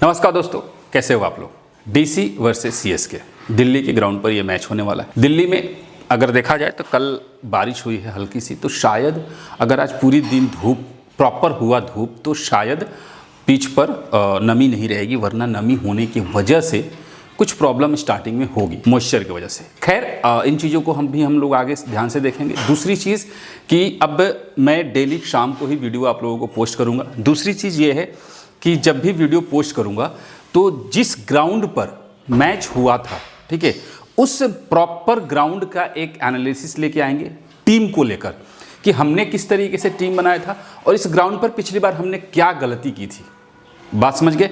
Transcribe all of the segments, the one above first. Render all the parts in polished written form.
नमस्कार दोस्तों, कैसे हो आप लोग। डीसी वर्सेस सीएसके दिल्ली के ग्राउंड पर ये मैच होने वाला है। दिल्ली में अगर देखा जाए तो कल बारिश हुई है हल्की सी, तो शायद अगर आज पूरी दिन धूप प्रॉपर हुआ धूप तो शायद पिच पर नमी नहीं रहेगी, वरना नमी होने की वजह से कुछ प्रॉब्लम स्टार्टिंग में होगी मॉइस्चर की वजह से। खैर इन चीज़ों को हम लोग आगे ध्यान से देखेंगे। दूसरी चीज़ कि अब मैं डेली शाम को ही वीडियो आप लोगों को पोस्ट करूँगा। दूसरी चीज़ ये है कि जब भी वीडियो पोस्ट करूँगा तो जिस ग्राउंड पर मैच हुआ था, ठीक है, उस प्रॉपर ग्राउंड का एक एनालिसिस लेके आएंगे टीम को लेकर कि हमने किस तरीके से टीम बनाया था और इस ग्राउंड पर पिछली बार हमने क्या गलती की थी। बात समझ गए?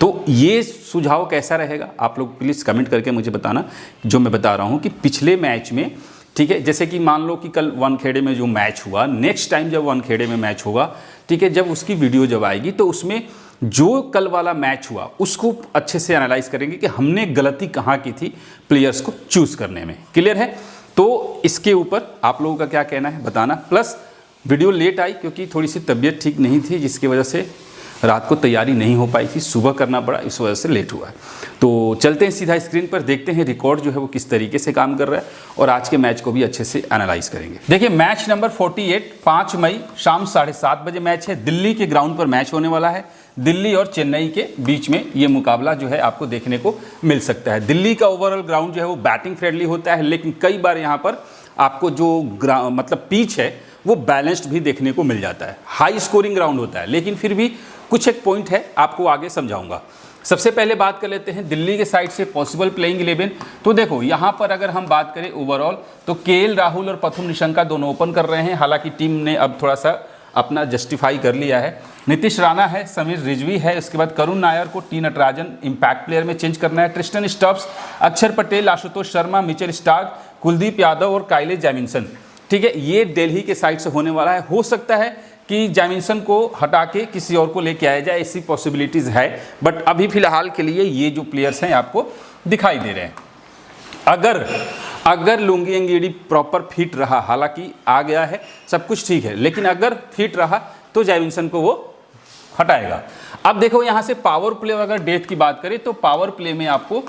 तो ये सुझाव कैसा रहेगा आप लोग प्लीज़ कमेंट करके मुझे बताना। जो मैं बता रहा हूँ कि पिछले मैच में, ठीक है, जैसे कि मान लो कि कल वानखेड़े में जो मैच हुआ, नेक्स्ट टाइम जब वानखेड़े में मैच होगा, ठीक है, जब उसकी वीडियो जब आएगी तो उसमें जो कल वाला मैच हुआ उसको अच्छे से एनालाइज करेंगे कि हमने गलती कहाँ की थी प्लेयर्स को चूज़ करने में। क्लियर है? तो इसके ऊपर आप लोगों का क्या कहना है बताना। प्लस वीडियो लेट आई क्योंकि थोड़ी सी तबीयत ठीक नहीं थी, जिसकी वजह से रात को तैयारी नहीं हो पाई थी, सुबह करना पड़ा, इस वजह से लेट हुआ है। तो चलते हैं सीधा स्क्रीन पर, देखते हैं रिकॉर्ड जो है वो किस तरीके से काम कर रहा है और आज के मैच को भी अच्छे से एनालाइज करेंगे। देखिए मैच नंबर 48 5 मई शाम 7:30 बजे मैच है। दिल्ली के ग्राउंड पर मैच होने वाला है। दिल्ली और चेन्नई के बीच में ये मुकाबला जो है आपको देखने को मिल सकता है। दिल्ली का ओवरऑल ग्राउंड जो है वो बैटिंग फ्रेंडली होता है, लेकिन कई बार यहाँ पर आपको जो मतलब पिच है वो बैलेंस्ड भी देखने को मिल जाता है। हाई स्कोरिंग ग्राउंड होता है, लेकिन फिर भी कुछ एक पॉइंट है आपको आगे समझाऊंगा। सबसे पहले बात कर लेते हैं दिल्ली के साइड से पॉसिबल प्लेइंग 11। तो देखो यहाँ पर अगर हम बात करें ओवरऑल तो केएल राहुल और प्रथुम निशंका दोनों ओपन कर रहे हैं। हालांकि टीम ने अब थोड़ा सा अपना जस्टिफाई कर लिया है। नीतीश राणा है, समीर रिजवी है, इसके बाद करुण नायर को टी नटराजन इम्पैक्ट प्लेयर में चेंज करना है। ट्रिस्टन स्टब्स, अक्षर पटेल, आशुतोष शर्मा, मिचेल स्टार्क, कुलदीप यादव और काइले जैमिसन, ठीक है, ये दिल्ली के साइड से होने वाला है। हो सकता है कि जैमिसन को हटा के किसी और को लेके आया जाए, ऐसी पॉसिबिलिटीज़ है, बट अभी फिलहाल के लिए ये जो प्लेयर्स हैं आपको दिखाई दे रहे हैं। अगर लुंगी एंगीडी प्रॉपर फिट रहा, हालांकि आ गया है सब कुछ ठीक है, लेकिन अगर फिट रहा तो जैमिसन को वो हटाएगा। अब देखो यहाँ से पावर प्ले, अगर डेथ की बात करें तो पावर प्ले में आपको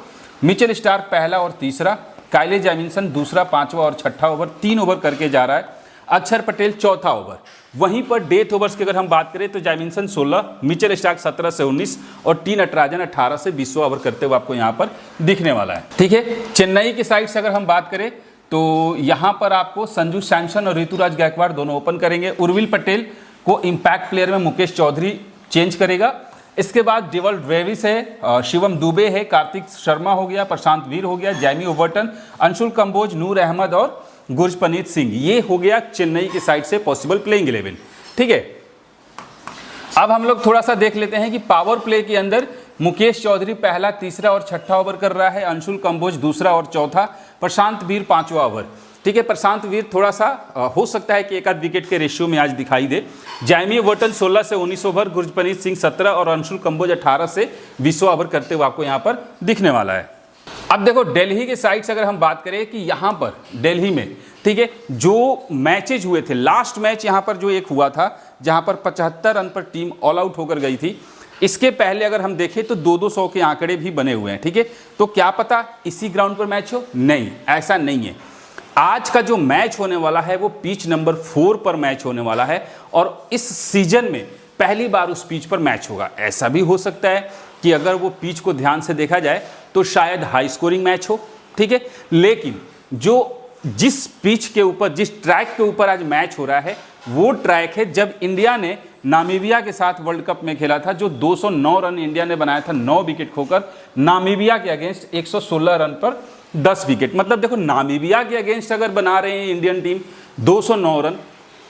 मिचेल स्टार्क पहला और तीसरा, काइले जैमिसन दूसरा, पांचवा और छठा ओवर, 3 ओवर करके जा रहा है। अक्षर पटेल चौथा ओवर। वहीं पर डेथ ओवर्स की अगर हम बात करें तो जैमिसन 16, मिचेल स्टार्क 17 से 19 और टी नटराजन 18 से 20 ओवर करते हुए आपको यहाँ पर दिखने वाला है। ठीक है, चेन्नई की साइड से अगर हम बात करें तो यहाँ पर आपको संजू सैमसन और ऋतुराज गायकवाड़ दोनों ओपन करेंगे। उर्विल पटेल को इम्पैक्ट प्लेयर में मुकेश चौधरी चेंज करेगा। इसके बाद डेवल ड्रेविस है, शिवम दुबे है, कार्तिक शर्मा हो गया, प्रशांत वीर हो गया, जैमी ओवर्टन, अंशुल कंबोज, नूर अहमद और गुरपनीत सिंह। ये हो गया चेन्नई की साइड से पॉसिबल प्लेइंग 11। ठीक है, अब हम लोग थोड़ा सा देख लेते हैं कि पावर प्ले के अंदर मुकेश चौधरी पहला, तीसरा और छठा ओवर कर रहा है, अंशुल कंबोज दूसरा और चौथा, प्रशांत वीर 5वां ओवर। ठीक है, प्रशांत वीर थोड़ा सा हो सकता है कि एक आध विकेट के रेशियो में आज दिखाई दे। जैमी ओवर्टन 16 से 19 ओवर, गुरपनीत सिंह 17 और अंशुल कंबोज 18 से 20 ओवर करते हुए आपको यहाँ पर दिखने वाला है। अब देखो दिल्ली के साइड से अगर हम बात करें कि यहाँ पर दिल्ली में, ठीक है, जो मैचेज हुए थे, लास्ट मैच यहाँ पर जो एक हुआ था जहाँ पर 75 रन पर टीम ऑल आउट होकर गई थी, इसके पहले अगर हम देखें तो 200 के आंकड़े भी बने हुए हैं। ठीक है, तो क्या पता इसी ग्राउंड पर मैच हो? नहीं, ऐसा नहीं है। आज का जो मैच होने वाला है वो पिच नंबर 4 पर मैच होने वाला है और इस सीजन में पहली बार उस पिच पर मैच होगा। ऐसा भी हो सकता है कि अगर वो पिच को ध्यान से देखा जाए तो शायद हाई स्कोरिंग मैच हो। ठीक है, लेकिन जिस पिच के ऊपर, जिस ट्रैक के ऊपर आज मैच हो रहा है वो ट्रैक है जब इंडिया ने नामीबिया के साथ वर्ल्ड कप में खेला था, जो 209 रन इंडिया ने बनाया था 9 विकेट खोकर, नामीबिया के अगेंस्ट 116 रन पर 10 विकेट। मतलब देखो नामीबिया के अगेंस्ट अगर बना रहे हैं इंडियन टीम 209 रन,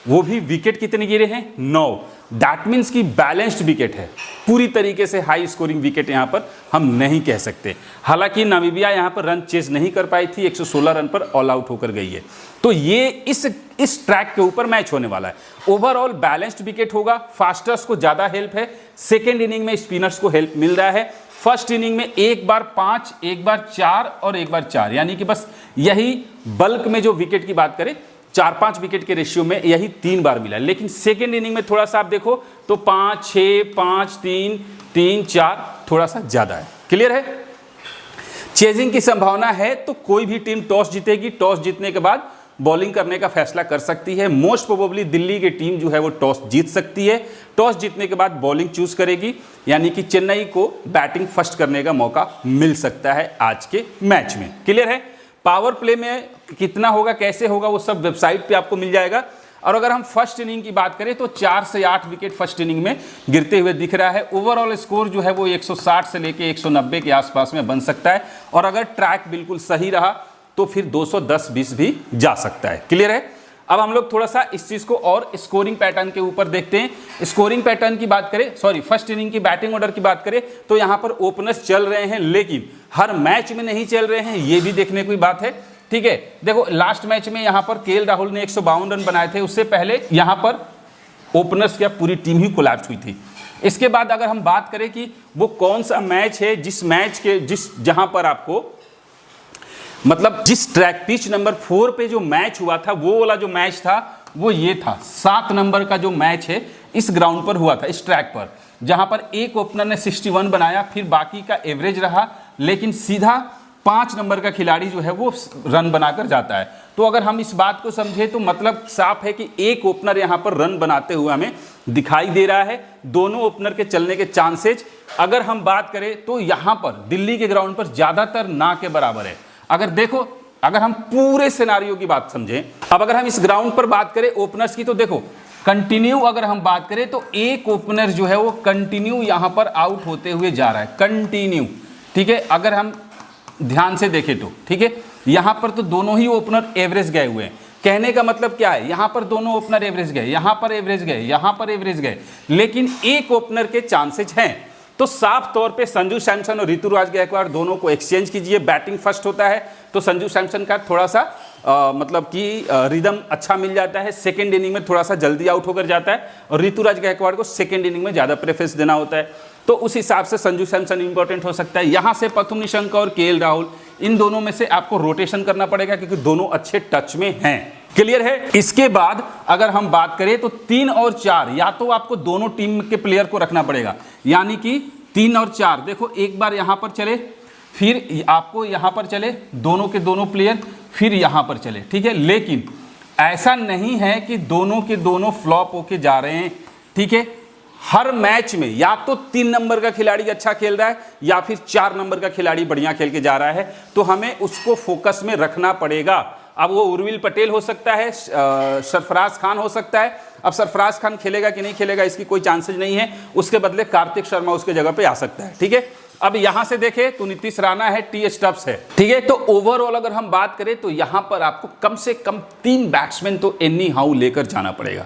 वो भी विकेट कितने गिरे हैं? 9। दैट मीन्स की बैलेंस्ड विकेट है, पूरी तरीके से हाई स्कोरिंग विकेट यहाँ पर हम नहीं कह सकते। हालांकि नामीबिया यहाँ पर रन चेज नहीं कर पाई थी, 116 रन पर ऑल आउट होकर गई है। तो ये इस ट्रैक के ऊपर मैच होने वाला है। ओवरऑल बैलेंस्ड विकेट होगा, फास्टर्स को ज़्यादा हेल्प है, सेकेंड इनिंग में स्पिनर्स को हेल्प मिल रहा है। फर्स्ट इनिंग में एक बार 5, एक बार 4 और एक बार 4, यानी कि बस यही बल्क में जो विकेट की बात करें 4-5 विकेट के रेशियो में यही 3 बार मिला। लेकिन सेकेंड इनिंग में थोड़ा सा आप देखो तो 5, 6, 5, 3, 3, 4 थोड़ा सा ज़्यादा है। क्लियर है? चेजिंग की संभावना है तो कोई भी टीम टॉस जीतेगी, टॉस जीतने के बाद बॉलिंग करने का फैसला कर सकती है। मोस्ट प्रोबेबली दिल्ली की टीम जो है वो टॉस जीत सकती है, टॉस जीतने के बाद बॉलिंग चूज करेगी, यानी कि चेन्नई को बैटिंग फर्स्ट करने का मौका मिल सकता है आज के मैच में। क्लियर है? पावर प्ले में कितना होगा, कैसे होगा, वो सब वेबसाइट पे आपको मिल जाएगा। और अगर हम फर्स्ट इनिंग की बात करें तो 4 से 8 विकेट फर्स्ट इनिंग में गिरते हुए दिख रहा है। ओवरऑल स्कोर जो है वो 160 से लेके 190 के आसपास में बन सकता है, और अगर ट्रैक बिल्कुल सही रहा तो फिर 210-20 भी जा सकता है। क्लियर है? अब हम लोग थोड़ा सा इस चीज को और स्कोरिंग पैटर्न के ऊपर देखते हैं। स्कोरिंग पैटर्न की बात करें, सॉरी फर्स्ट इनिंग की बैटिंग ऑर्डर की बात करें तो यहां पर ओपनर्स चल रहे हैं, लेकिन हर मैच में नहीं चल रहे हैं, ये भी देखने की बात है। ठीक है, देखो लास्ट मैच में यहां पर केएल राहुल ने 152 रन बनाए थे, उससे पहले यहां पर ओपनर्स की पूरी टीम ही कोलैप्स हुई थी। इसके बाद अगर हम बात करें कि वो कौन सा मैच है जहां पर आपको मतलब जिस ट्रैक पिच नंबर 4 पे जो मैच हुआ था, वो वाला जो मैच था वो ये था। 7 नंबर का जो मैच है इस ग्राउंड पर हुआ था, इस ट्रैक पर, जहां पर एक ओपनर ने 61 बनाया, फिर बाकी का एवरेज रहा, लेकिन सीधा 5 नंबर का खिलाड़ी जो है वो रन बनाकर जाता है। तो अगर हम इस बात को समझे तो मतलब साफ है कि एक ओपनर यहां पर रन बनाते हुए हमें दिखाई दे रहा है। दोनों ओपनर के चलने के चांसेज अगर हम बात करें तो यहां पर दिल्ली के ग्राउंड पर ज्यादातर ना के बराबर है। अगर हम पूरे सिनारियो की बात समझें, अब अगर हम इस ग्राउंड पर बात करें ओपनर्स की, तो देखो कंटिन्यू अगर हम बात करें तो एक ओपनर जो है वो कंटिन्यू यहां पर आउट होते हुए जा रहा है, कंटिन्यू। ठीक है, अगर हम ध्यान से देखें तो ठीक है, यहां पर तो दोनों ही ओपनर एवरेज गए हुए हैं। कहने का मतलब क्या है, यहां पर दोनों ओपनर एवरेज गए, यहां पर एवरेज गए, यहां पर एवरेज गए, लेकिन एक ओपनर के चांसेज हैं। तो साफ तौर पे संजू सैमसन और ऋतुराज गायकवाड़ दोनों को एक्सचेंज कीजिए। बैटिंग फर्स्ट होता है तो संजू सैमसन का थोड़ा सा मतलब कि रिदम अच्छा मिल जाता है, सेकेंड इनिंग में थोड़ा सा जल्दी आउट होकर जाता है, और ऋतुराज गायकवाड़ को सेकेंड इनिंग में ज़्यादा प्रेफरेंस देना होता है। तो उस हिसाब से संजू सैमसन इंपॉर्टेंट हो सकता है। यहाँ से पथुम निशंक और केएल राहुल, इन दोनों में से आपको रोटेशन करना पड़ेगा क्योंकि दोनों अच्छे टच में हैं। क्लियर है? इसके बाद अगर हम बात करें तो 3 और 4 या तो आपको दोनों टीम के प्लेयर को रखना पड़ेगा, यानी कि 3 और 4 देखो एक बार यहां पर चले, फिर आपको यहां पर चले दोनों के दोनों प्लेयर, फिर यहां पर चले। ठीक है, लेकिन ऐसा नहीं है कि दोनों के दोनों फ्लॉप होके जा रहे हैं। ठीक है, हर मैच में या तो 3 नंबर का खिलाड़ी अच्छा खेल रहा है या फिर 4 नंबर का खिलाड़ी बढ़िया खेल के जा रहा है, तो हमें उसको फोकस में रखना पड़ेगा। अब वो उर्विल पटेल हो सकता है, सरफराज खान हो सकता है। अब सरफराज खान खेलेगा कि नहीं खेलेगा इसकी कोई चांसेस नहीं है, उसके बदले कार्तिक शर्मा उसके जगह पे आ सकता है। ठीक है, अब यहां से देखें तो नीतीश राणा है, टी स्टब्स है। ठीक है, तो ओवरऑल अगर हम बात करें तो यहां पर आपको कम से कम 3 बैट्समैन तो एनी हाउ लेकर जाना पड़ेगा।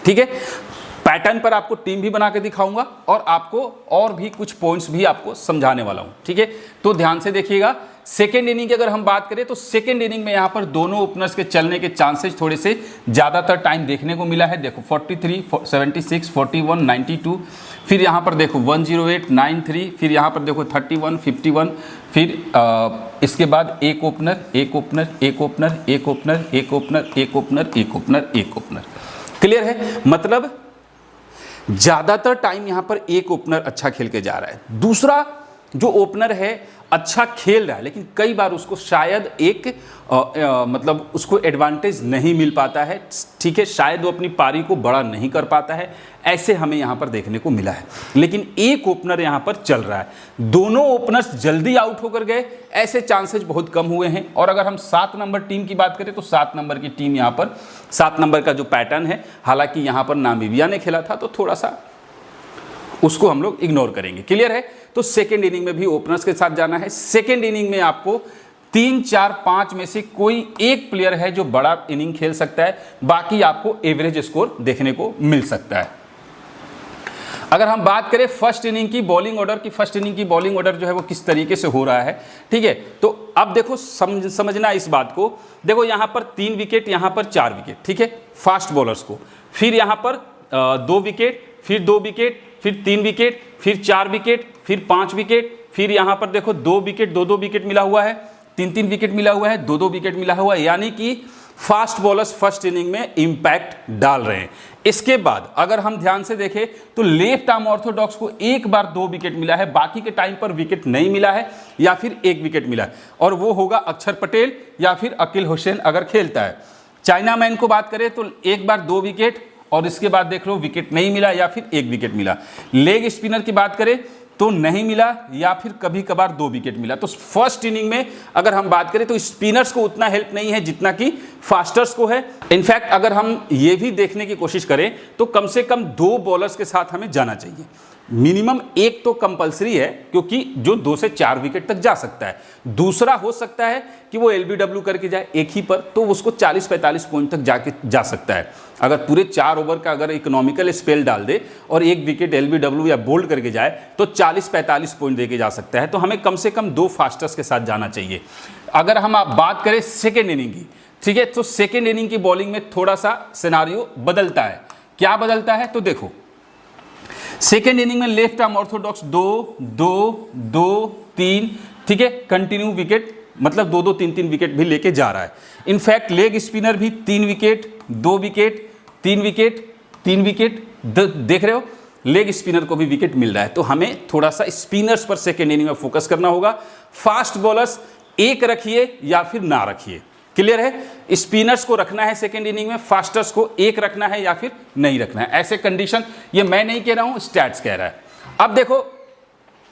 ठीक है, पैटर्न पर आपको टीम भी बना के दिखाऊंगा और आपको और भी कुछ पॉइंट्स भी आपको समझाने वाला हूं। ठीक है, तो ध्यान से देखिएगा। सेकेंड इनिंग की अगर हम बात करें तो सेकेंड इनिंग में यहां पर दोनों ओपनर्स के चलने के चांसेस थोड़े से ज्यादातर टाइम देखने को मिला है। देखो 43, 76, 41, 92, फिर यहां पर देखो 108, 93, फिर यहां पर देखो 31, 51, फिर इसके बाद एक ओपनर, एक ओपनर, एक ओपनर, एक ओपनर, एक ओपनर, एक ओपनर, एक ओपनर, एक ओपनर। क्लियर है? मतलब ज्यादातर टाइम यहां पर एक ओपनर अच्छा खेल के जा रहा है। दूसरा जो ओपनर है अच्छा खेल रहा है, लेकिन कई बार उसको शायद एक मतलब उसको एडवांटेज नहीं मिल पाता है। ठीक है, शायद वो अपनी पारी को बड़ा नहीं कर पाता है, ऐसे हमें यहाँ पर देखने को मिला है। लेकिन एक ओपनर यहाँ पर चल रहा है, दोनों ओपनर्स जल्दी आउट होकर गए, ऐसे चांसेस बहुत कम हुए हैं। और अगर हम 7 नंबर टीम की बात करें तो 7 नंबर की टीम यहाँ पर 7 नंबर का जो पैटर्न है, हालांकि यहाँ पर नामीबिया ने खेला था तो थोड़ा सा उसको हम लोग इग्नोर करेंगे। क्लियर है? तो सेकेंड इनिंग में भी ओपनर्स के साथ जाना है। सेकेंड इनिंग में आपको 3, 4, 5 में से कोई एक प्लेयर है जो बड़ा इनिंग खेल सकता है, बाकी आपको एवरेज स्कोर देखने को मिल सकता है। अगर हम बात करें फर्स्ट इनिंग की बॉलिंग ऑर्डर की, फर्स्ट इनिंग की बॉलिंग ऑर्डर जो है वो किस तरीके से हो रहा है, ठीक है, तो अब देखो समझना इस बात को। देखो यहाँ पर 3 विकेट, यहाँ पर 4 विकेट, ठीक है, फास्ट बॉलर्स को, फिर यहाँ पर 2 विकेट, फिर 2 विकेट, फिर 3 विकेट, फिर 4 विकेट, फिर 5 विकेट, फिर यहाँ पर देखो 2 विकेट, 2-2 विकेट मिला हुआ है, 3-3 विकेट मिला हुआ है, 2-2 विकेट मिला हुआ है, यानी कि फास्ट बॉलर्स फर्स्ट इनिंग में इंपैक्ट डाल रहे हैं। इसके बाद अगर हम ध्यान से देखें तो लेफ्ट आर्म ऑर्थोडॉक्स को एक बार 2 विकेट मिला है, बाकी के टाइम पर विकेट नहीं मिला है या फिर 1 विकेट मिला है, और वो होगा अक्षर पटेल या फिर अकील हुसैन अगर खेलता है। चाइना मैन को बात करें तो एक बार 2 विकेट और इसके बाद देख लो विकेट नहीं मिला या फिर 1 विकेट मिला। लेग स्पिनर की बात करें तो नहीं मिला या फिर कभी कभार 2 विकेट मिला। तो फर्स्ट इनिंग में अगर हम बात करें तो स्पिनर्स को उतना हेल्प नहीं है जितना कि फास्टर्स को है। इनफैक्ट अगर हम ये भी देखने की कोशिश करें तो कम से कम 2 बॉलर्स के साथ हमें जाना चाहिए, मिनिमम 1 तो कंपलसरी है, क्योंकि जो 2 से 4 विकेट तक जा सकता है। दूसरा हो सकता है कि वो LBW करके जाए एक ही पर, तो उसको 40-45 पॉइंट तक जाके जा सकता है। अगर पूरे 4 ओवर का अगर इकोनॉमिकल स्पेल डाल दे और 1 विकेट LBW या बोल्ड करके जाए तो 40-45 पॉइंट देके जा सकता है। तो हमें कम से कम 2 फास्टर्स के साथ जाना चाहिए। अगर हम आप बात करें सेकेंड इनिंग की, ठीक है, तो सेकेंड इनिंग की बॉलिंग में थोड़ा सा सिनारियो बदलता है। क्या बदलता है तो देखो, सेकेंड इनिंग में लेफ्ट आर्म ऑर्थोडॉक्स 2-2-2-3, ठीक है, कंटिन्यू विकेट, मतलब 2-2-3-3 विकेट भी लेके जा रहा है। इनफैक्ट लेग स्पिनर भी 3 विकेट 2 विकेट 3 विकेट 3 विकेट, देख रहे हो, लेग स्पिनर को भी विकेट मिल रहा है। तो हमें थोड़ा सा स्पिनर्स पर सेकेंड इनिंग में फोकस करना होगा। फास्ट बॉलर्स एक रखिए या फिर ना रखिए, क्लियर है। स्पिनर्स को रखना है सेकेंड इनिंग में, फास्टर्स को एक रखना है या फिर नहीं रखना है। ऐसे कंडीशन, ये मैं नहीं कह रहा हूं, स्टैट्स कह रहा है। अब देखो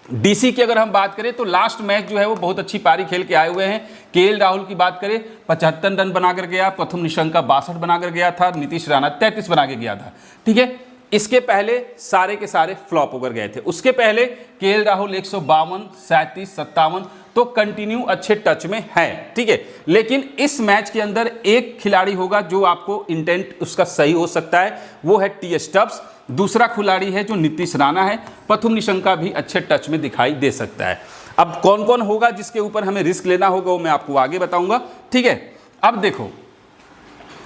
डीसी की अगर हम बात करें तो लास्ट मैच जो है वो बहुत अच्छी पारी खेल के आए हुए हैं। केएल राहुल की बात करें 75 रन बनाकर गया, प्रथम निशंका 62 बनाकर गया था, नीतीश राणा 33 बना के गया था, ठीक है। इसके पहले सारे के सारे फ्लॉप होकर गए थे। उसके पहले केएल राहुल 152, 37, 57, तो कंटिन्यू अच्छे टच में है, ठीक है। लेकिन इस मैच के अंदर एक खिलाड़ी होगा जो आपको इंटेंट उसका सही हो सकता है, वो है टी स्टब्स। दूसरा खिलाड़ी है जो नीतीश राणा है। प्रथम निशंका भी अच्छे टच में दिखाई दे सकता है। अब कौन कौन होगा जिसके ऊपर हमें रिस्क लेना होगा वो मैं आपको आगे बताऊंगा, ठीक है। अब देखो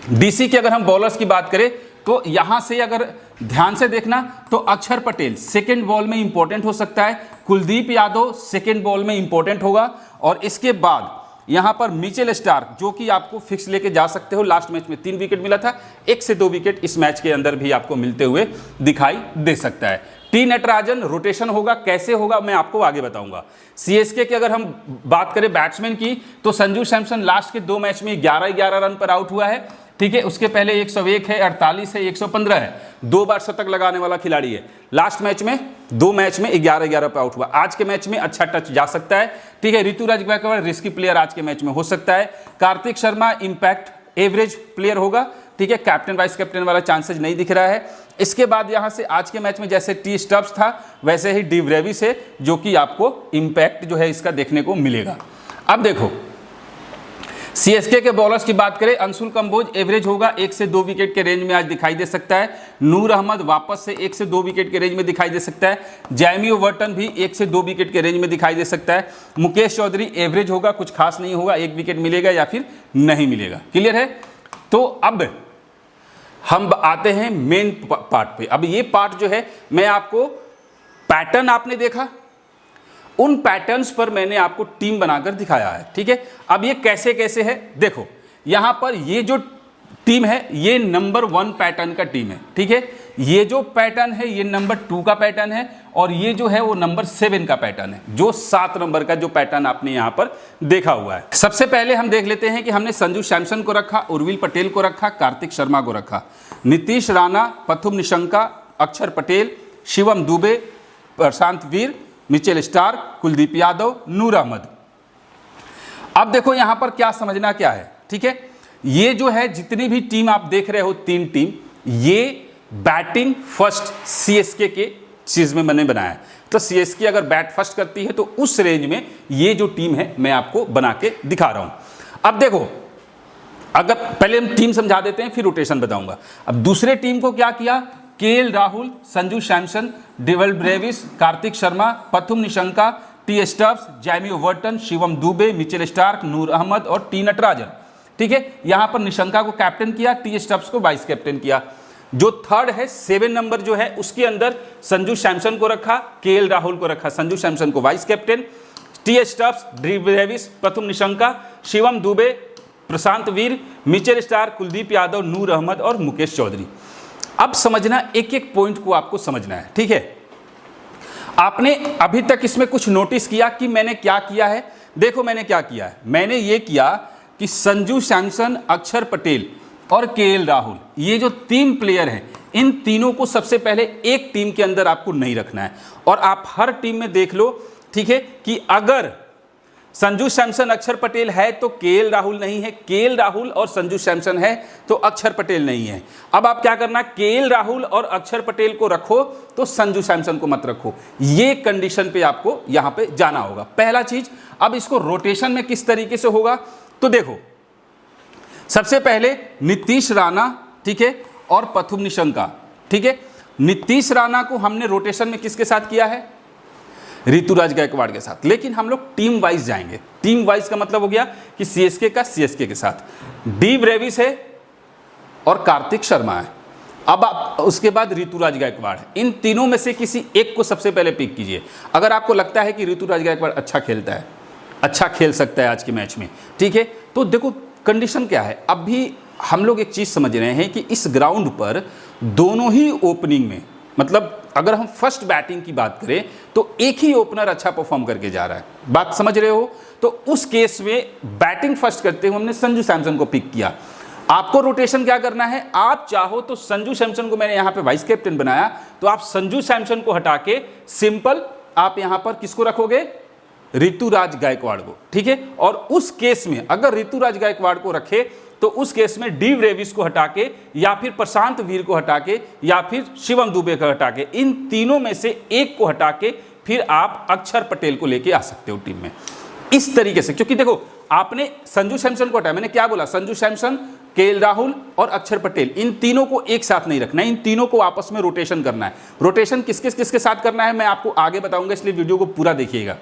डीसी की अगर हम बॉलर्स की बात करें तो यहां से अगर ध्यान से देखना तो अक्षर पटेल सेकेंड बॉल में इंपॉर्टेंट हो सकता है, कुलदीप यादव सेकेंड बॉल में इंपॉर्टेंट होगा, और इसके बाद यहां पर मिचेल स्टार्क जो कि आपको फिक्स लेके जा सकते हो। लास्ट मैच में 3 विकेट मिला था, 1 से 2 विकेट इस मैच के अंदर भी आपको मिलते हुए दिखाई दे सकता है। टी नटराजन रोटेशन होगा, कैसे होगा मैं आपको आगे बताऊंगा। सीएसके की अगर हम बात करें बैट्समैन की तो संजू सैमसन लास्ट के 2 मैच में 11-11 रन पर आउट हुआ है, ठीक है। उसके पहले 101 है, 48 है, 115 है, 2 बार शतक लगाने वाला खिलाड़ी है। लास्ट मैच में 2 मैच में 11-11 पे आउट हुआ। आज के मैच में अच्छा टच जा सकता है, ठीक है। ऋतुराज गायकवाड़ रिस्की प्लेयर आज के मैच में हो सकता है। Kartik Sharma impact average player होगा, ठीक है। कैप्टन वाइस कैप्टन वाला चांसेस नहीं दिख रहा है। इसके बाद यहां से आज के मैच में जैसे टी स्टब्स था वैसे ही डी ब्रेविस है जो कि आपको इंपैक्ट जो है इसका देखने को मिलेगा। अब देखो सीएसके के बॉलर्स की बात करें, अंशुल कंबोज एवरेज होगा, 1 से 2 विकेट के रेंज में आज दिखाई दे सकता है। नूर अहमद वापस से 1 से 2 विकेट के रेंज में दिखाई दे सकता है। जैमी ओवर्टन भी 1 से 2 विकेट के रेंज में दिखाई दे सकता है। मुकेश चौधरी एवरेज होगा, कुछ खास नहीं होगा, 1 विकेट मिलेगा या फिर नहीं मिलेगा, क्लियर है। तो अब हम आते हैं मेन पार्ट पे। अब ये पार्ट जो है मैं आपको पैटर्न आपने देखा, उन पैटर्न्स पर मैंने आपको टीम बनाकर दिखाया है, ठीक है। अब ये कैसे कैसे है देखो, यहां पर ये जो टीम है ये नंबर 1 पैटर्न का टीम है, ठीक है। ये जो पैटर्न है ये नंबर 2 का पैटर्न है, और ये जो है वो नंबर 7 का पैटर्न है, जो 7 नंबर का जो पैटर्न आपने यहां पर देखा हुआ है। सबसे पहले हम देख लेते हैं कि हमने संजू सैमसन को रखा, उर्विल पटेल को रखा, कार्तिक शर्मा को रखा, नीतीश राणा, प्रथम निशंका, अक्षर पटेल, शिवम दुबे, प्रशांत वीर, मिचेल स्टार्क, कुलदीप यादव, नूर अहमद। अब देखो यहां पर क्या समझना क्या है, ठीक है। ये जो है जितनी भी टीम आप देख रहे हो 3 टीम, ये बैटिंग फर्स्ट सीएसके के चीज में मैंने बनाया है। तो सीएसके अगर बैट फर्स्ट करती है तो उस रेंज में ये जो टीम है मैं आपको बना के दिखा रहा हूं। अब देखो, अगर पहले हम टीम समझा देते हैं फिर रोटेशन बताऊंगा। अब दूसरे टीम को क्या किया, KL Rahul, Sanju Samson, Dewald Brevis, Kartik Sharma, Pathum Nissanka, T Stubbs, Jamie Overton, Shivam Dube, Mitchell Starc, Noor Ahmad और टी नटराजन, ठीक है। यहां पर निशंका को कैप्टन किया, टी स्टब्स को वाइस कैप्टन किया। जो थर्ड है 7 नंबर जो है उसके अंदर संजू सैमसन को रखा, केएल राहुल को रखा, संजू सैमसन को vice captain, T stubs, D Brevis, प्रथम निशंका, शिवम दुबे, प्रशांत वीर, मिचेल स्टार्क, कुलदीप यादव, नूर अहमद और मुकेश चौधरी। अब समझना, एक एक पॉइंट को आपको समझना है, ठीक है। आपने अभी तक इसमें कुछ नोटिस किया कि मैंने क्या किया है? देखो मैंने क्या किया है, मैंने ये किया कि संजू सैमसन, अक्षर पटेल और केएल राहुल, ये जो 3 प्लेयर हैं, इन तीनों को सबसे पहले एक टीम के अंदर आपको नहीं रखना है। और आप हर टीम में देख लो, ठीक है, कि अगर संजू सैमसन, अक्षर पटेल है तो केएल राहुल नहीं है, केएल राहुल और संजू सैमसन है तो अक्षर पटेल नहीं है। अब आप क्या करना, केएल राहुल और अक्षर पटेल को रखो तो संजू सैमसन को मत रखो। ये कंडीशन पे आपको यहां पे जाना होगा, पहला चीज। अब इसको रोटेशन में किस तरीके से होगा, तो देखो सबसे पहले नीतीश राणा, ठीक है, और पथुम निशंका, ठीक है। नीतीश राणा को हमने रोटेशन में किसके साथ किया है? ऋतुराज गायकवाड़ के साथ। लेकिन हम लोग टीम वाइज जाएंगे। टीम वाइज का मतलब हो गया कि सीएसके का सीएसके के साथ, डी ब्रेविस है और कार्तिक शर्मा है। अब आप उसके बाद ऋतुराज गायकवाड़ है। इन तीनों में से किसी एक को सबसे पहले पिक कीजिए। अगर आपको लगता है कि ऋतुराज गायकवाड़ अच्छा खेलता है, अच्छा खेल सकता है आज के मैच में, ठीक है, तो देखो कंडीशन क्या है। अब भी हम लोग एक चीज़ समझ रहे हैं कि इस ग्राउंड पर दोनों ही ओपनिंग में, मतलब अगर हम फर्स्ट बैटिंग की बात करें तो एक ही ओपनर अच्छा परफॉर्म करके जा रहा है, बात समझ रहे हो। तो उस केस में बैटिंग फर्स्ट करते हुए हमने संजू सैमसन को पिक किया। आपको रोटेशन क्या करना है, आप चाहो तो संजू सैमसन को, मैंने यहां पे वाइस कैप्टन बनाया, तो आप संजू सैमसन को हटा के सिंपल आप यहां पर किसको रखोगे? ऋतुराज गायकवाड़ को, ठीक है। और उस केस में अगर ऋतुराज गायकवाड़ को रखे तो उस केस में डी ब्रेविस को हटा के या फिर प्रशांत वीर को हटा के या फिर शिवम दुबे को हटा के, इन तीनों में से एक को हटा के फिर आप अक्षर पटेल को लेके आ सकते हो टीम में, इस तरीके से। क्योंकि देखो आपने संजू सैमसन को हटाया, मैंने क्या बोला, संजू सैमसन, केएल राहुल और अक्षर पटेल, इन तीनों को एक साथ नहीं रखना है, इन तीनों को आपस में रोटेशन करना है। रोटेशन किसके साथ करना है मैं आपको आगे बताऊंगा, इसलिए वीडियो को पूरा देखिएगा।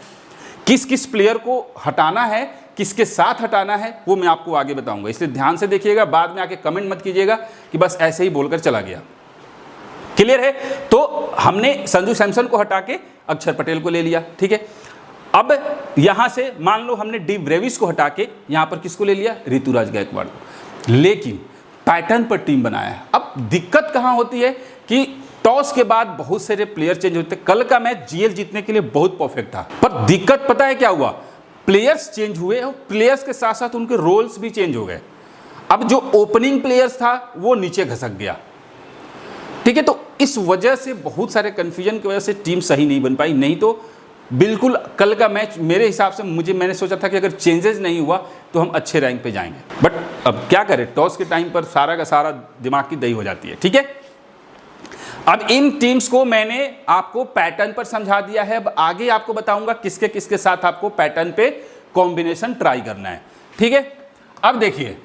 किस किस प्लेयर को हटाना है, किसके साथ हटाना है, वो मैं आपको आगे बताऊंगा, इसलिए ध्यान से देखिएगा। बाद में आके कमेंट मत कीजिएगा कि बस ऐसे ही बोलकर चला गया। क्लियर है? तो हमने संजू सैमसन को हटा के अक्षर पटेल को ले लिया, ठीक है। अब यहां से मान लो हमने डी ब्रेविस को हटा के यहां पर किसको ले लिया? ऋतुराज गायकवाड़ को। लेकिन पैटर्न पर टीम बनाया है। अब दिक्कत कहां होती है कि टॉस के बाद बहुत सारे प्लेयर चेंज होते हैं। कल का मैच जीएल जीतने के लिए बहुत परफेक्ट था, पर दिक्कत पता है क्या हुआ? प्लेयर्स चेंज हुए और प्लेयर्स के साथ साथ उनके रोल्स भी चेंज हो गए। अब जो ओपनिंग प्लेयर्स था वो नीचे घसक गया, ठीक है। तो इस वजह से बहुत सारे कंफ्यूजन की वजह से टीम सही नहीं बन पाई। नहीं तो बिल्कुल कल का मैच मेरे हिसाब से मैंने सोचा था कि अगर चेंजेस नहीं हुआ तो हम अच्छे रैंक पे जाएंगे, बट अब क्या करें, टॉस के टाइम पर सारा का सारा दिमाग की दही हो जाती है, ठीक है। अब इन टीम्स को मैंने आपको पैटर्न पर समझा दिया है। अब आगे आपको बताऊंगा किसके किसके साथ आपको पैटर्न पे कॉम्बिनेशन ट्राई करना है, ठीक है। अब देखिए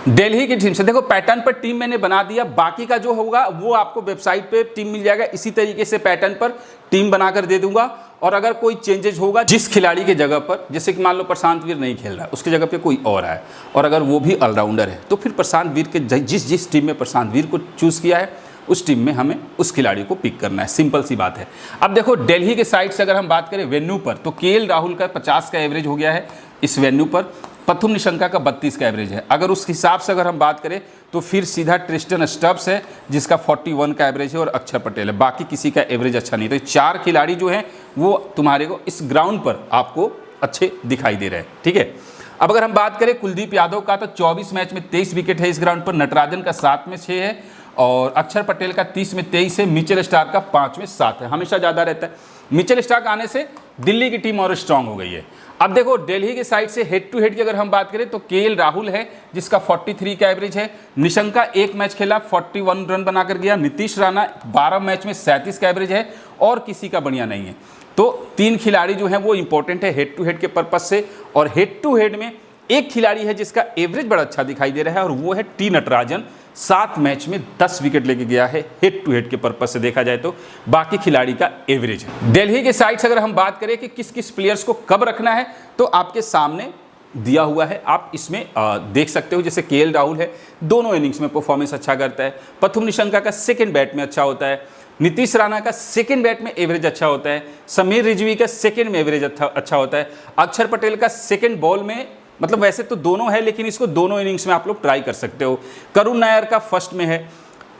दिल्ली की टीम से, देखो पैटर्न पर टीम मैंने बना दिया, बाकी का जो होगा वो आपको वेबसाइट पे टीम मिल जाएगा। इसी तरीके से पैटर्न पर टीम बनाकर दे दूंगा। और अगर कोई चेंजेस होगा जिस खिलाड़ी के जगह पर, जैसे कि मान लो प्रशांत वीर नहीं खेल रहा है, उसकी जगह पे कोई और है, और अगर वो भी ऑलराउंडर है, तो फिर प्रशांत वीर के जिस टीम में प्रशांत वीर को चूज़ किया है उस टीम में हमें उस खिलाड़ी को पिक करना है, सिंपल सी बात है। अब देखो दिल्ली के साइड से अगर हम बात करें वेन्यू पर, तो केएल राहुल का 50 का एवरेज हो गया है इस वेन्यू पर, पथुम निशंका का 32 का एवरेज है। अगर उस हिसाब से अगर हम बात करें तो फिर सीधा ट्रिस्टन स्टब्स है जिसका 41 का एवरेज है और अक्षर पटेल है, बाकी किसी का एवरेज अच्छा नहीं। तो 4 खिलाड़ी जो हैं वो तुम्हारे को इस ग्राउंड पर आपको अच्छे दिखाई दे रहे हैं, ठीक है। अब अगर हम बात करें कुलदीप यादव का, तो 24 मैच में 23 विकेट है इस ग्राउंड पर, नटराजन का 7 में 6 है और अक्षर पटेल का 30 में 23 है, मिचेल स्टार्क का 5 में 7 है, हमेशा ज़्यादा रहता है। मिचेल स्टार्क आने से दिल्ली की टीम और स्ट्रांग हो गई है। अब देखो दिल्ली के साइड से हेड टू हेड की अगर हम बात करें तो केएल राहुल है जिसका 43 का एवरेज है, निशंका एक मैच खेला 41 रन बनाकर गया, नीतीश राणा 12 मैच में 37 का एवरेज है और किसी का बढ़िया नहीं है। तो 3 खिलाड़ी जो हैं वो इंपॉर्टेंट है हेड टू हेड के पर्पज से। और हेड टू हेड में एक खिलाड़ी है जिसका एवरेज बड़ा अच्छा दिखाई दे रहा है और वो है टी नटराजन, 7 मैच में 10 विकेट लेके गया है हेड टू हेड के पर्पज से देखा जाए तो, बाकी खिलाड़ी का एवरेज है। दिल्ली के साइड से अगर हम बात करें कि किस किस प्लेयर्स को कब रखना है, तो आपके सामने दिया हुआ है, आप इसमें देख सकते हो। जैसे केएल राहुल है, दोनों इनिंग्स में परफॉर्मेंस अच्छा करता है, पथुम निशंका का सेकंड बैट में अच्छा होता है, नीतीश राणा का सेकंड बैट में एवरेज अच्छा होता है, समीर रिजवी का सेकंड में एवरेज अच्छा होता है, अक्षर पटेल का सेकंड बॉल में मतलब वैसे तो दोनों है, लेकिन इसको दोनों इनिंग्स में आप लोग ट्राई कर सकते हो। करुण नायर का फर्स्ट में है,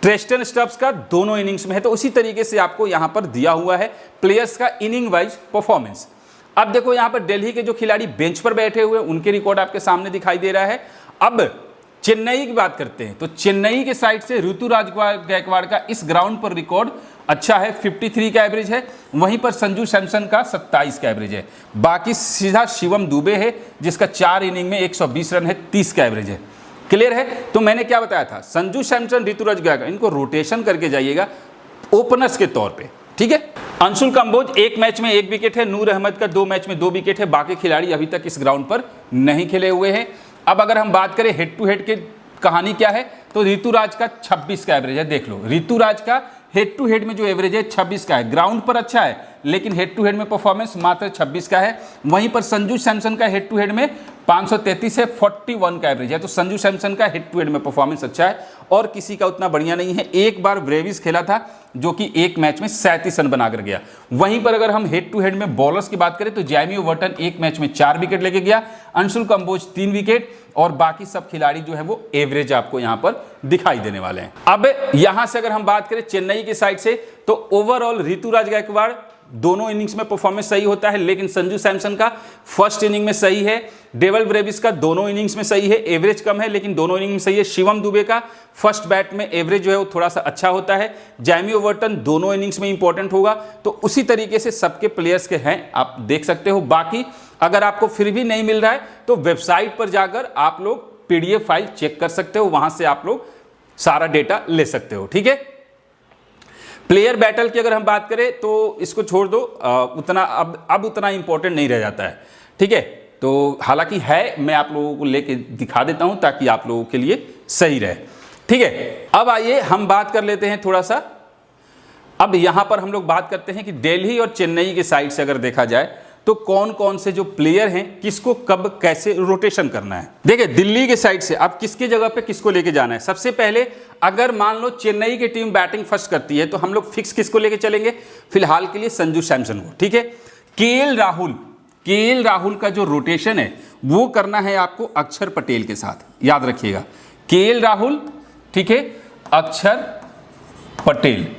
ट्रेस्टन स्टब्स का दोनों इनिंग्स में है। तो उसी तरीके से आपको यहां पर दिया हुआ है प्लेयर्स का इनिंग वाइज परफॉर्मेंस। अब देखो यहां पर दिल्ली के जो खिलाड़ी बेंच पर बैठे हुए हैं उनके रिकॉर्ड आपके सामने दिखाई दे रहा है। अब चेन्नई की बात करते हैं तो चेन्नई के साइड से ऋतुराज गायकवाड़ का इस ग्राउंड पर रिकॉर्ड अच्छा है, 53 का एवरेज है। वहीं पर संजू सैमसन का 27 का एवरेज है। बाकी सीधा शिवम दुबे है जिसका 4 इनिंग में 120 रन है, 30 का एवरेज है। क्लियर है। तो मैंने क्या बताया था, संजू सैमसन, ऋतुराज गायकवाड़, इनको रोटेशन करके जाइएगा ओपनर्स के तौर पे, ठीक है। अंशुल कंबोज 1 मैच में 1 विकेट है, नूर अहमद का 2 मैच में 2 विकेट है। बाकी खिलाड़ी अभी तक इस ग्राउंड पर नहीं खेले हुए हैं। अब अगर हम बात करें हेड टू हेड की कहानी क्या है, तो ऋतुराज का 26 का एवरेज है। देख लो ऋतुराज का हेड टू हेड में जो एवरेज है 26 का है। ग्राउंड पर अच्छा है लेकिन हेड टू हेड में परफॉर्मेंस मात्र 26 का है। वहीं पर संजू सैमसन का हेड टू हेड में 533 है, 41 का एवरेज है। तो संजू सैमसन का हेड टू हेड में परफॉर्मेंस अच्छा है और किसी का उतना बढ़िया नहीं है। एक बार ब्रेविस खेला था जो कि 1 मैच में 37 रन बनाकर गया। वहीं पर अगर हम हेड टू हेड में बॉलर्स की बात करें तो जैमी ओवर्टन 1 मैच में 4 विकेट लेके गया, अंशुल कंबोज 3 विकेट और बाकी सब खिलाड़ी जो है वो एवरेज आपको यहां पर दिखाई देने वाले हैं। अब यहां से अगर हम बात करें चेन्नई की साइड से तो ओवरऑल ऋतुराज गायकवाड़ दोनों इनिंग्स में परफॉर्मेंस सही होता है, लेकिन संजू सैमसन का फर्स्ट इनिंग में सही है। डेवल ब्रेविस का दोनों इनिंग्स में सही है, एवरेज कम है लेकिन दोनों इनिंग में सही है। शिवम दुबे का फर्स्ट बैट में एवरेज जो है वो थोड़ा सा अच्छा होता है। जैमी ओवर्टन दोनों इनिंग्स में इंपॉर्टेंट होगा। तो उसी तरीके से सबके प्लेयर्स के हैं, आप देख सकते हो। बाकी अगर आपको फिर भी नहीं मिल रहा है तो वेबसाइट पर जाकर आप लोग पीडीएफ फाइल चेक कर सकते हो, वहां से आप लोग सारा डेटा ले सकते हो, ठीक है। प्लेयर बैटल की अगर हम बात करें तो इसको छोड़ दो, उतना अब उतना इंपॉर्टेंट नहीं रह जाता है, ठीक है। तो हालांकि है, मैं आप लोगों को लेके दिखा देता हूं ताकि आप लोगों के लिए सही रहे, ठीक है। अब आइए हम बात कर लेते हैं थोड़ा सा। अब यहां पर हम लोग बात करते हैं कि दिल्ली और चेन्नई के साइड से अगर देखा जाए तो कौन कौन से जो प्लेयर हैं किसको कब कैसे रोटेशन करना है। देखिए दिल्ली के साइड से अब किसके जगह पे किसको लेके जाना है। सबसे पहले अगर मान लो चेन्नई की टीम बैटिंग फर्स्ट करती है तो हम लोग फिक्स किसको लेके चलेंगे, फिलहाल के लिए संजू सैमसन को, ठीक है। केएल राहुल का जो रोटेशन है वो करना है आपको अक्षर पटेल के साथ, याद रखिएगा। केएल राहुल, ठीक है, अक्षर पटेल,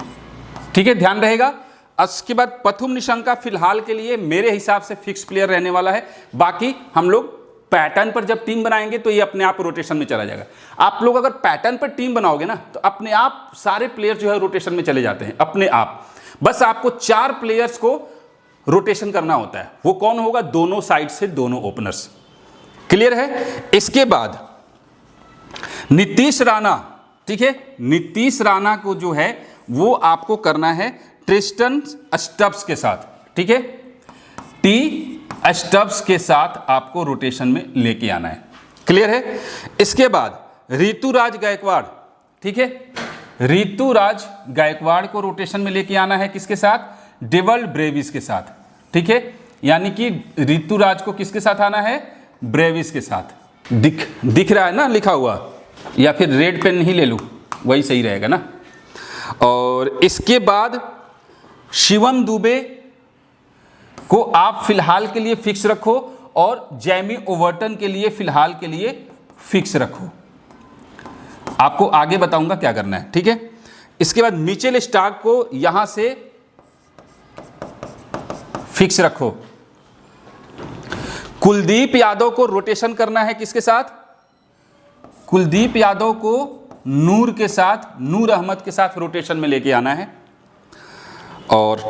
ठीक है, ध्यान रहेगा। उसके बाद पथुम निशंका फिलहाल के लिए मेरे हिसाब से फिक्स प्लेयर रहने वाला है। बाकी हम लोग पैटर्न पर जब टीम बनाएंगे तो ये अपने आप रोटेशन में चला जाएगा। आप लोग अगर पैटर्न पर टीम बनाओगे ना तो अपने आप सारे प्लेयर जो है रोटेशन में चले जाते हैं अपने आप। बस आपको 4 प्लेयर्स को रोटेशन करना होता है। वो कौन होगा, दोनों साइड से दोनों ओपनर्स, क्लियर है। इसके बाद नीतीश राणा, ठीक है, नीतीश राणा को जो है वो आपको करना है ट्रिस्टन स्टब्स के साथ, ठीक है, टी स्टब्स के साथ आपको रोटेशन में लेके आना है, क्लियर है। इसके बाद ऋतुराज गायकवाड़, ठीक है, ऋतुराज गायकवाड़ को रोटेशन में लेके आना है किसके साथ, डेवल ब्रेविस के साथ, ठीक है। यानी कि ऋतुराज को किसके साथ आना है, ब्रेविस के साथ। दिख रहा है ना लिखा हुआ, या फिर रेड पेन ही ले लूं, वही सही रहेगा ना। और इसके बाद शिवम दुबे को आप फिलहाल के लिए फिक्स रखो और जैमी ओवर्टन के लिए फिलहाल के लिए फिक्स रखो। आपको आगे बताऊंगा क्या करना है, ठीक है। इसके बाद मिचेल स्टार्क को यहां से फिक्स रखो। कुलदीप यादव को रोटेशन करना है किसके साथ, कुलदीप यादव को नूर के साथ, नूर अहमद के साथ रोटेशन में लेके आना है। और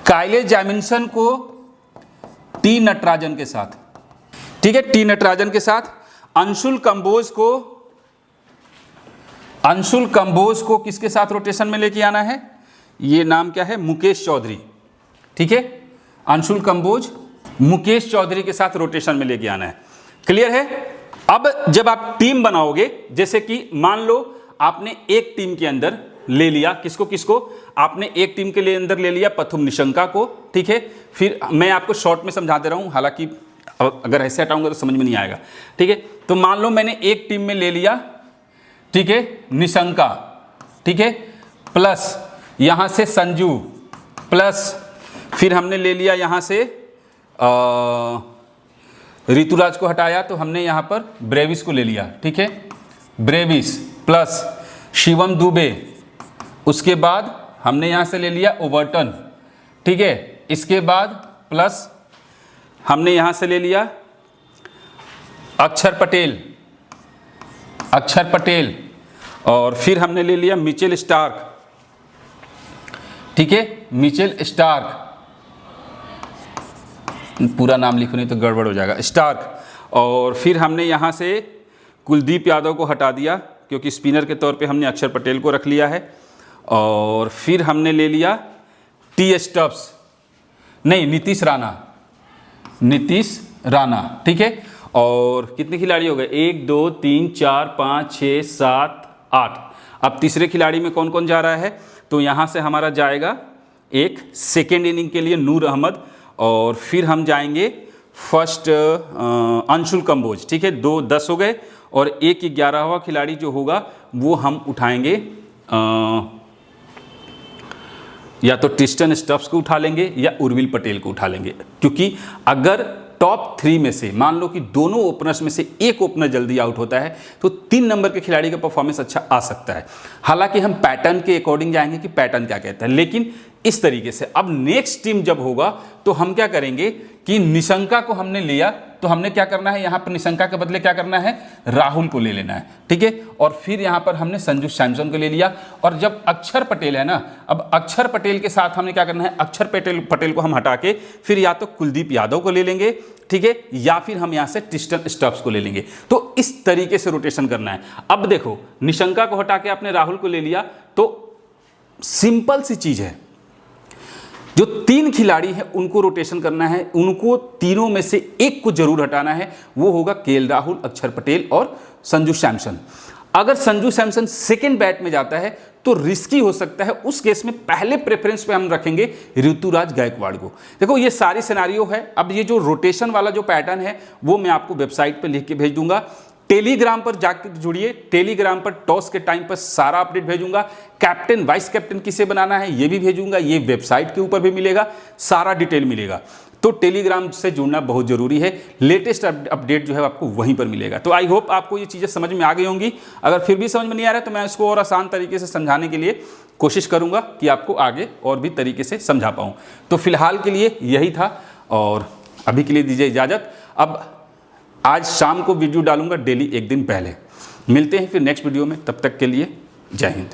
काइले जैमिसन को टी नटराजन के साथ, ठीक है, टी नटराजन के साथ। अंशुल कंबोज को किसके साथ रोटेशन में लेके आना है, ये नाम क्या है, मुकेश चौधरी, ठीक है। अंशुल कंबोज मुकेश चौधरी के साथ रोटेशन में लेके आना है, क्लियर है। अब जब आप टीम बनाओगे, जैसे कि मान लो आपने एक टीम के अंदर ले लिया किसको आपने एक टीम के लिए अंदर ले लिया पथुम निशंका को, ठीक है। फिर मैं आपको शॉर्ट में समझा दे रहा हूं, हालांकि अगर ऐसे हटाऊंगा तो समझ में नहीं आएगा, ठीक है। तो मान लो मैंने एक टीम में ले लिया, ठीक है, निशंका, ठीक है, प्लस यहां से संजू, प्लस फिर हमने ले लिया यहां से ऋतुराज को हटाया तो हमने यहाँ पर ब्रेविस को ले लिया, ठीक है, ब्रेविस प्लस शिवम दुबे, उसके बाद हमने यहाँ से ले लिया ओवर्टन, ठीक है, इसके बाद प्लस हमने यहाँ से ले लिया अक्षर पटेल और फिर हमने ले लिया मिचेल स्टार्क, ठीक है, मिचेल स्टार्क, पूरा नाम लिखो नहीं तो गड़बड़ हो जाएगा, स्टार्क। और फिर हमने यहाँ से कुलदीप यादव को हटा दिया क्योंकि स्पिनर के तौर पे हमने अक्षर पटेल को रख लिया है। और फिर हमने ले लिया नीतीश राणा, ठीक है। और कितने खिलाड़ी हो गए, 1 2 3 4 5 6 7 8। अब तीसरे खिलाड़ी में कौन कौन जा रहा है, तो यहाँ से हमारा जाएगा एक सेकेंड इनिंग के लिए नूर अहमद, और फिर हम जाएंगे फर्स्ट अंशुल कंबोज, ठीक है, 2 10 हो गए। और एक 11वां खिलाड़ी जो होगा वो हम उठाएंगे या तो ट्रिस्टन स्टफ्स को उठा लेंगे या उर्विल पटेल को उठा लेंगे, क्योंकि अगर टॉप 3 में से मान लो कि दोनों ओपनर्स में से एक ओपनर जल्दी आउट होता है तो 3 नंबर के खिलाड़ी का परफॉर्मेंस अच्छा आ सकता है। हालांकि हम पैटर्न के अकॉर्डिंग जाएंगे कि पैटर्न क्या कहता है, लेकिन इस तरीके से अब नेक्स्ट टीम जब होगा तो हम क्या करेंगे कि निशंका को हमने लिया तो हमने क्या करना है, यहाँ पर निशंका के बदले क्या करना है, राहुल को ले लेना है, ठीक है। और फिर यहाँ पर हमने संजू सैमसन को ले लिया। और जब अक्षर पटेल है ना, अब अक्षर पटेल के साथ हमने क्या करना है, अक्षर पटेल को हम हटा के फिर या तो कुलदीप यादव को ले लेंगे, ठीक है, या फिर हम यहाँ से ट्रिस्टन स्टफ्स को ले लेंगे। तो इस तरीके से रोटेशन करना है। अब देखो निशंका को हटा के आपने राहुल को ले लिया तो सिंपल सी चीज है, जो 3 खिलाड़ी हैं उनको रोटेशन करना है, उनको तीनों में से एक को जरूर हटाना है, वो होगा केएल राहुल, अक्षर पटेल और संजू सैमसन। अगर संजू सैमसन सेकेंड बैट में जाता है तो रिस्की हो सकता है, उस केस में पहले प्रेफरेंस पे हम रखेंगे ऋतुराज गायकवाड़ को। देखो ये सारी सिनेरियो है। अब ये जो रोटेशन वाला जो पैटर्न है वो मैं आपको वेबसाइट पे लिख के भेज दूंगा, टेलीग्राम पर जाकर जुड़िए, टेलीग्राम पर टॉस के टाइम पर सारा अपडेट भेजूंगा, कैप्टन वाइस कैप्टन किसे बनाना है ये भी भेजूंगा, ये वेबसाइट के ऊपर भी मिलेगा, सारा डिटेल मिलेगा। तो टेलीग्राम से जुड़ना बहुत जरूरी है, लेटेस्ट अपडेट जो है आपको वहीं पर मिलेगा। तो आई होप आपको ये चीज़ें समझ में आ गई होंगी। अगर फिर भी समझ में नहीं आ रहा है तो मैं इसको और आसान तरीके से समझाने के लिए कोशिश करूंगा कि आपको आगे और भी तरीके से समझा पाऊँ। तो फिलहाल के लिए यही था और अभी के लिए दीजिए इजाज़त। अब आज शाम को वीडियो डालूंगा डेली, एक दिन पहले। मिलते हैं फिर नेक्स्ट वीडियो में, तब तक के लिए जय हिंद।